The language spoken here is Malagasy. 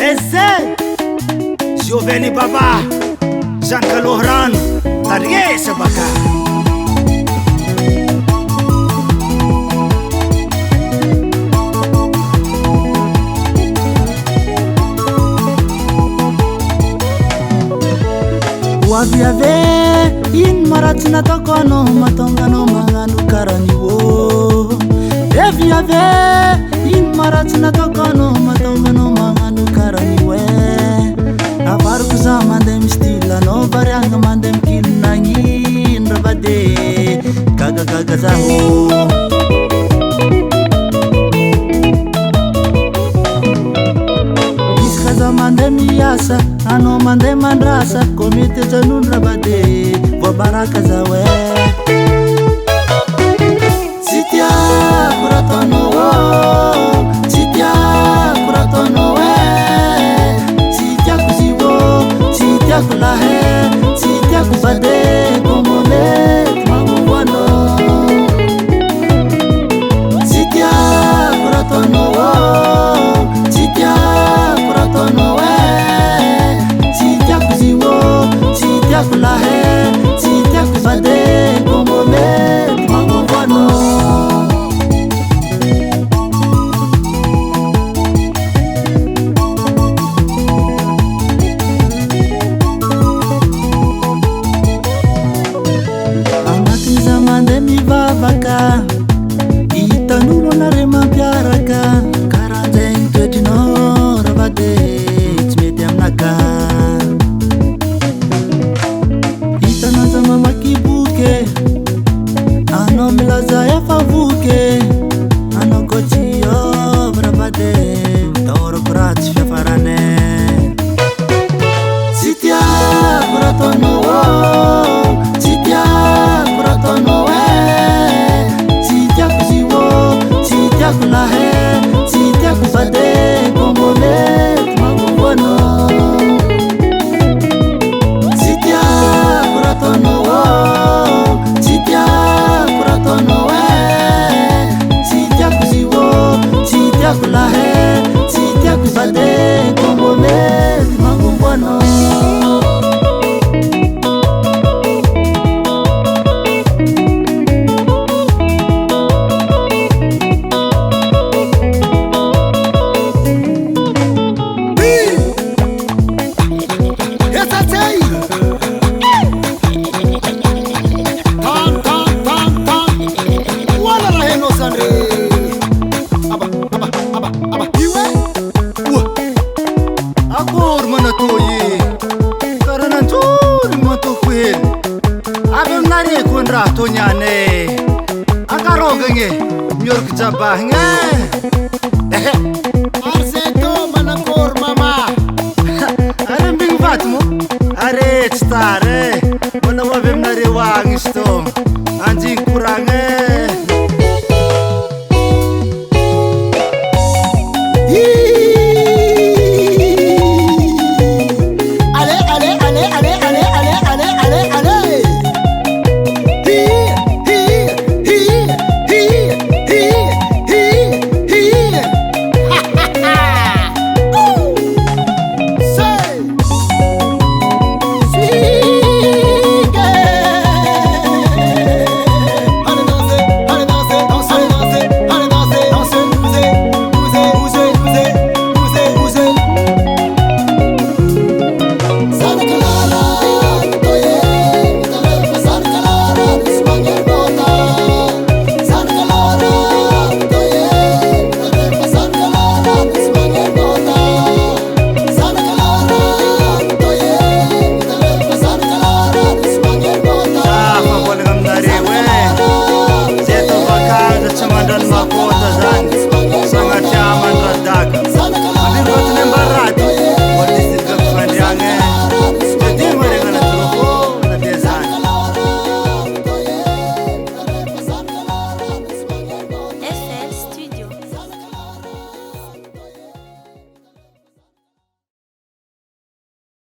Eze Gioveli Baba Zankalohran Tariesa Baka Waviave in maratina tokono matongano manganu karaniwo Eviave in maratina tokono matongano manganu karaniwe Avaru kuza mandem stila no varianga mandem kilnangi nrabade kaga kaga zaho Mandem yasa, ano mandem mandrasa, komite janun rabade, wabaraka zawe. Sitia kuratono wo, sitia kuratono we, sitia kuziwo, sitia kulahe, sitia kubade, komole manguwano. Sitia kuratono wo, sitia kuratono we, sitia kuziwo, sitia kulahe, sitia kubade, komole manguwano. Baka itanuro na rema piaraka karanjeng tedino rabade tsmety aminaka itana zama makibuke ano milaza efa vuke ano kochiyo rabade toro kuratsy fiafarane sitia kuratono wo sitia kuratono kulahe, sitia kubade, komole, manguwano. Sitia kuratono wo, sitia kuratono we, sitia kuziwo, sitia kulahe, sitia kubade, komole, manguwano. Akur mana toye, karena curi matu kuin, abem nari kun rah tonyane, akaro genge, nyur kejabahnya.